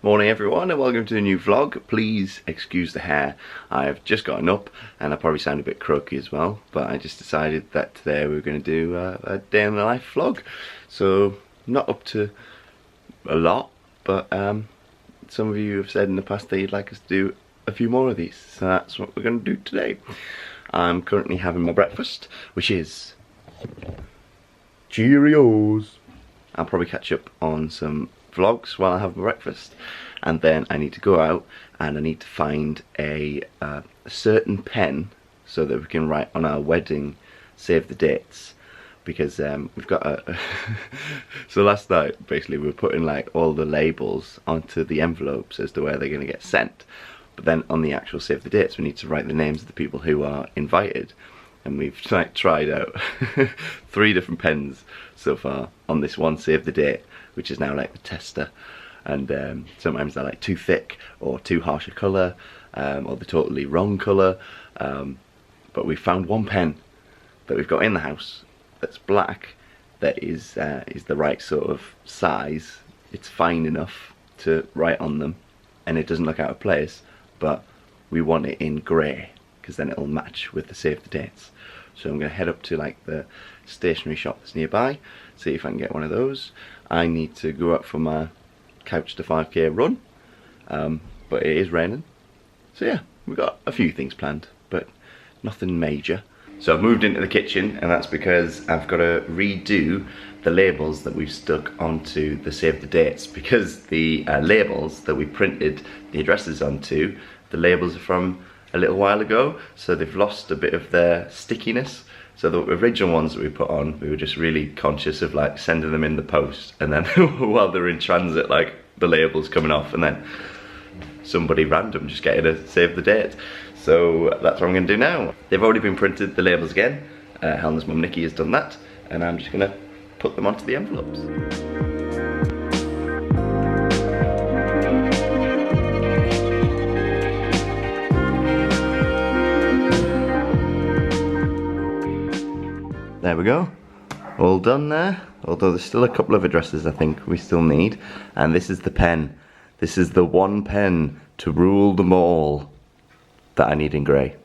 Morning everyone and welcome to a new vlog. Please excuse the hair. I've just gotten up and I probably sound a bit croaky as well, but I just decided that today we were going to do a day in the life vlog. So not up to a lot, but some of you have said in the past that you'd like us to do a few more of these, so that's what we're going to do today. I'm currently having my breakfast, which is Cheerios. I'll probably catch up on some vlogs while I have my breakfast, and then I need to go out and I need to find a certain pen so that we can write on our wedding save the dates, because we've got a so last night basically we were putting like all the labels onto the envelopes as to where they're going to get sent, but then on the actual save the dates we need to write the names of the people who are invited, and we've like tried out 3 different pens so far on this one save the date, which is now like the tester, and sometimes they're like too thick or too harsh a colour, or the totally wrong colour, but we found one pen that we've got in the house that's black, that is the right sort of size. It's fine enough to write on them and it doesn't look out of place, but we want it in grey because then it'll match with the save the dates. So I'm going to head up to like the stationery shop that's nearby, see if I can get one of those. I need to go out for my couch to 5k run, but it is raining, so yeah, we've got a few things planned but nothing major. So I've moved into the kitchen, and that's because I've got to redo the labels that we've stuck onto the save the dates, because the labels that we printed the addresses onto, the labels are from a little while ago, so they've lost a bit of their stickiness. So the original ones that we put on, we were just really conscious of like sending them in the post, and then while they're in transit, like the labels coming off, and then somebody random just getting a save the date. So that's what I'm going to do now. They've already been printed, the labels again. Helena's mum Nikki has done that, and I'm just going to put them onto the envelopes. There we go, all done there, although there's still a couple of addresses I think we still need, and this is the pen. This is the one pen to rule them all that I need in grey.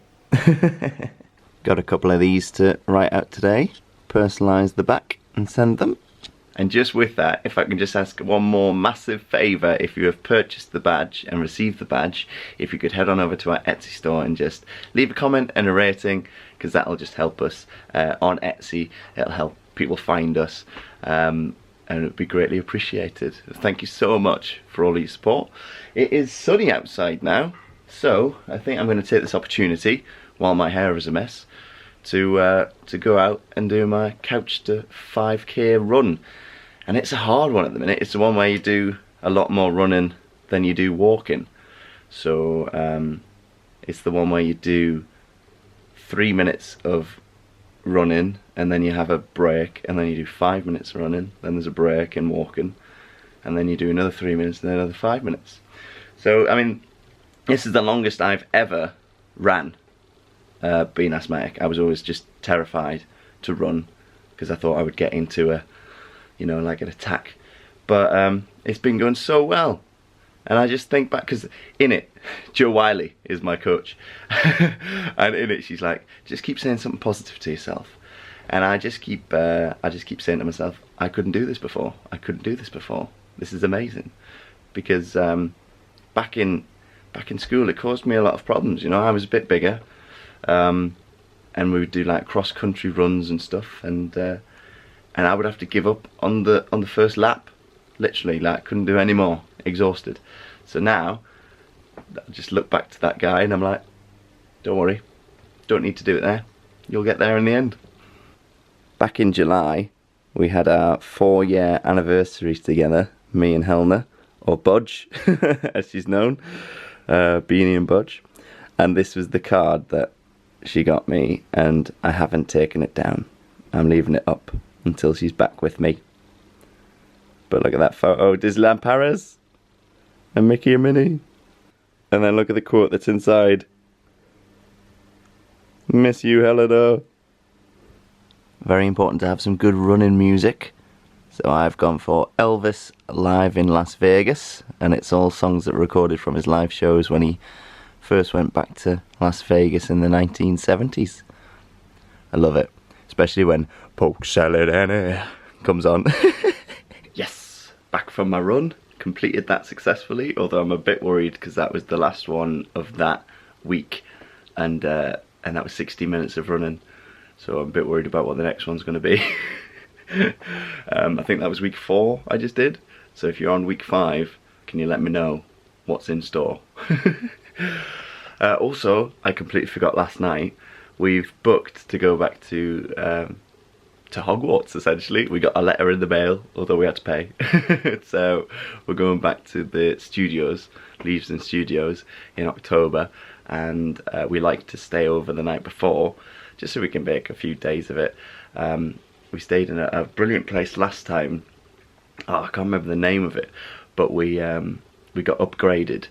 Got a couple of these to write out today, personalise the back and send them. And just with that, if I can just ask one more massive favour, if you have purchased the badge and received the badge, if you could head on over to our Etsy store and just leave a comment and a rating, because that'll just help us on Etsy. It'll help people find us, and it would be greatly appreciated. Thank you so much for all your support. It is sunny outside now, so I think I'm going to take this opportunity, while my hair is a mess, to go out and do my couch to 5k run. And it's a hard one at the minute. It's the one where you do a lot more running than you do walking. So it's the one where you do 3 minutes of running, and then you have a break, and then you do 5 minutes running, then there's a break and walking, and then you do another 3 minutes and then another 5 minutes. So I mean, this is the longest I've ever ran, being asthmatic. I was always just terrified to run because I thought I would get into a, you know, like an attack. But it's been going so well. And I just think back, because in it, Jo Wiley is my coach, and in it she's like, just keep saying something positive to yourself. And I just keep saying to myself, I couldn't do this before. I couldn't do this before. This is amazing, because back in school it caused me a lot of problems. You know, I was a bit bigger, and we would do like cross country runs and stuff, and I would have to give up on the first lap, literally, like couldn't do any more. Exhausted. So now I just look back to that guy and I'm like, don't worry, don't need to do it there, you'll get there in the end. Back in July we had our 4-year anniversary together, me and Helena, or Budge as she's known, Beanie and Budge, and this was the card that she got me, and I haven't taken it down. I'm leaving it up until she's back with me. But look at that photo, Disneyland Paris and Mickey and Minnie. And then look at the quote that's inside. Miss you, Helena. Very important to have some good running music So I've gone for Elvis live in Las Vegas, and it's all songs that were recorded from his live shows when he first went back to Las Vegas in the 1970s. I love it, especially when Poke Salad Annie comes on. Yes, back from my run, completed that successfully, although I'm a bit worried because that was the last one of that week, and that was 60 minutes of running, so I'm a bit worried about what the next one's going to be. I think that was week 4 I just did, so if you're on week 5, can you let me know what's in store? Also, I completely forgot last night, we've booked to go back to Hogwarts, essentially. We got a letter in the mail, although we had to pay. So we're going back to the studios, Leavesden Studios, in October, and we like to stay over the night before, just so we can make a few days of it. We stayed in a brilliant place last time. Oh, I can't remember the name of it, but we got upgraded,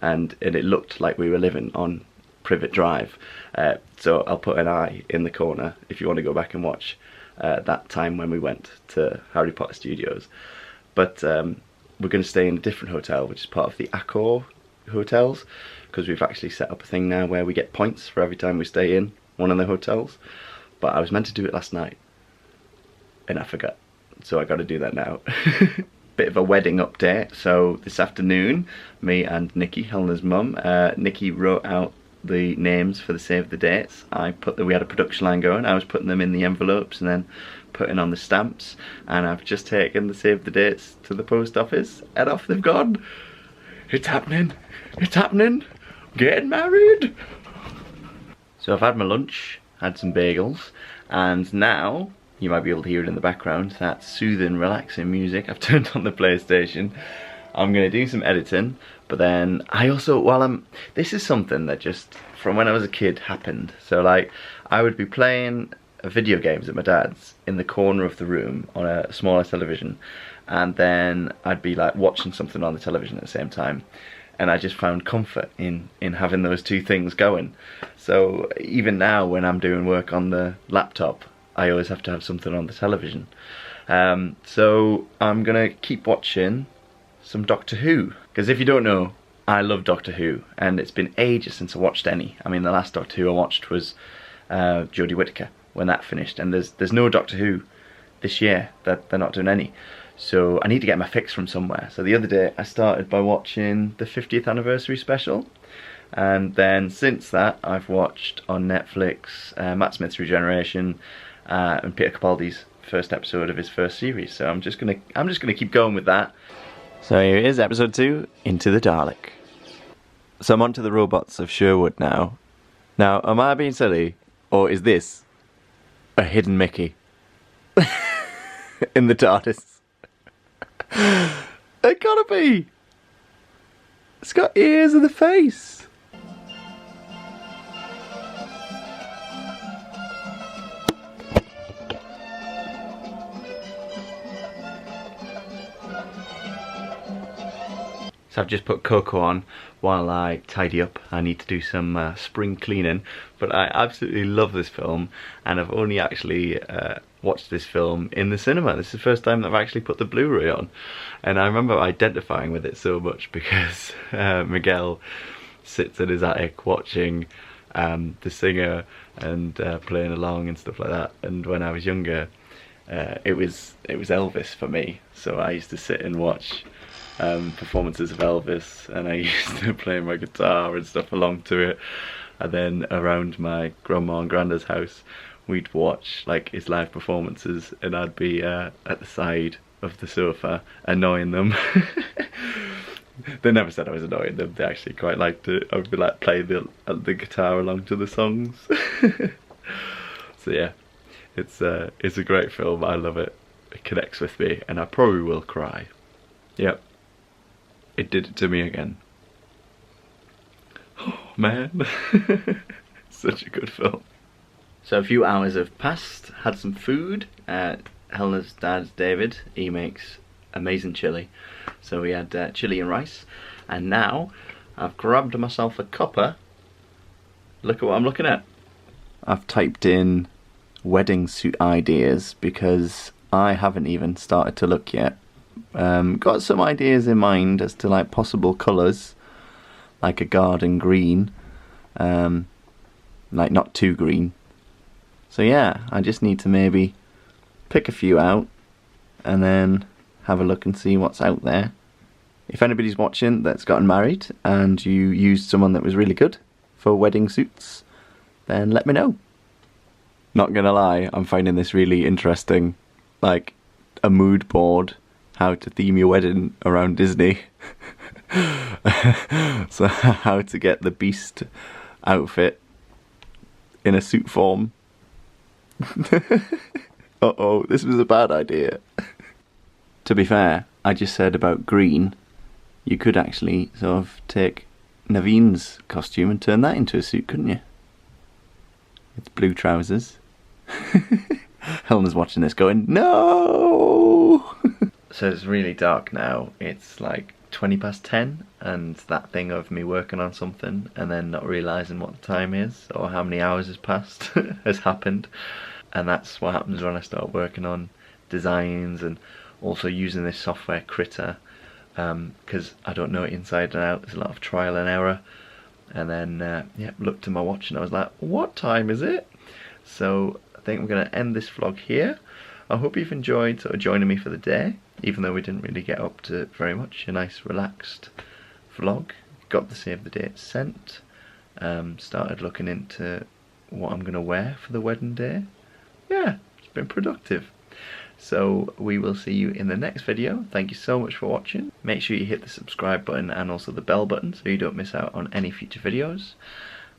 and it looked like we were living on Privet Drive. So I'll put an eye in the corner if you want to go back and watch that time when we went to Harry Potter Studios. But we're going to stay in a different hotel, which is part of the Accor hotels, because we've actually set up a thing now where we get points for every time we stay in one of the hotels. But I was meant to do it last night, and I forgot, so I got to do that now. Bit of a wedding update. So this afternoon, me and Nikki, Helena's mum, Nikki wrote out the names for the save the dates. We had a production line going, I was putting them in the envelopes and then putting on the stamps, and I've just taken the save the dates to the post office, and off they've gone. It's happening, it's happening, getting married. So I've had my lunch, had some bagels, and now you might be able to hear it in the background, that soothing, relaxing music. I've turned on the PlayStation. I'm going to do some editing, but then I also, this is something that just, from when I was a kid, happened. So like, I would be playing video games at my dad's in the corner of the room on a smaller television, and then I'd be like watching something on the television at the same time. And I just found comfort in having those two things going. So even now when I'm doing work on the laptop, I always have to have something on the television. So I'm gonna keep watching some Doctor Who, because if you don't know, I love Doctor Who, and it's been ages since I watched any. I mean, the last Doctor Who I watched was Jodie Whittaker, when that finished, and there's no Doctor Who this year. That they're not doing any, so I need to get my fix from somewhere. So the other day I started by watching the 50th anniversary special, and then since that I've watched on Netflix Matt Smith's Regeneration, and Peter Capaldi's first episode of his first series. So I'm just gonna keep going with that. So here is episode 2, Into the Dalek. So I'm on to the robots of Sherwood now. Now, am I being silly, or is this a hidden Mickey in the TARDIS? It gotta be. It's got ears in the face. So I've just put Coco on while I tidy up. I need to do some spring cleaning, but I absolutely love this film, and I've only actually watched this film in the cinema. This is the first time that I've actually put the Blu-ray on, and I remember identifying with it so much because Miguel sits in his attic watching the singer and playing along and stuff like that. And when I was younger, it was Elvis for me, so I used to sit and watch performances of Elvis, and I used to play my guitar and stuff along to it. And then around my grandma and granddad's house, we'd watch like his live performances, and I'd be at the side of the sofa annoying them. They never said I was annoying them, they actually quite liked it. I would be like play the guitar along to the songs. So yeah, it's a great film. I love it. It connects with me, and I probably will cry. Yep. It did it to me again. Oh man, such a good film. So a few hours have passed, had some food. Helena's dad, David, he makes amazing chilli. So we had chilli and rice, and now I've grabbed myself a cuppa. Look at what I'm looking at. I've typed in wedding suit ideas because I haven't even started to look yet. Got some ideas in mind as to like possible colours, like a garden green, like not too green. So yeah, I just need to maybe pick a few out and then have a look and see what's out there. If anybody's watching that's gotten married and you used someone that was really good for wedding suits, then let me know. Not gonna lie, I'm finding this really interesting, like a mood board, how to theme your wedding around Disney. So how to get the Beast outfit in a suit form. Uh-oh, this was a bad idea. To be fair, I just said about green. You could actually sort of take Naveen's costume and turn that into a suit, couldn't you? It's blue trousers. Helena's watching this going, no! So it's really dark now. It's like 20 past 10, and that thing of me working on something and then not realising what the time is or how many hours has passed has happened. And that's what happens when I start working on designs and also using this software Critter, because I don't know it inside and out. There's a lot of trial and error. And then yeah, looked at my watch and I was like, what time is it? So I think I'm going to end this vlog here. I hope you've enjoyed sort of joining me for the day, even though we didn't really get up to very much. A nice relaxed vlog. Got the save the date sent. Started looking into what I'm going to wear for the wedding day. Yeah, it's been productive. So we will see you in the next video. Thank you so much for watching. Make sure you hit the subscribe button and also the bell button so you don't miss out on any future videos.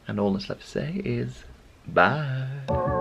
And all that's left to say is bye.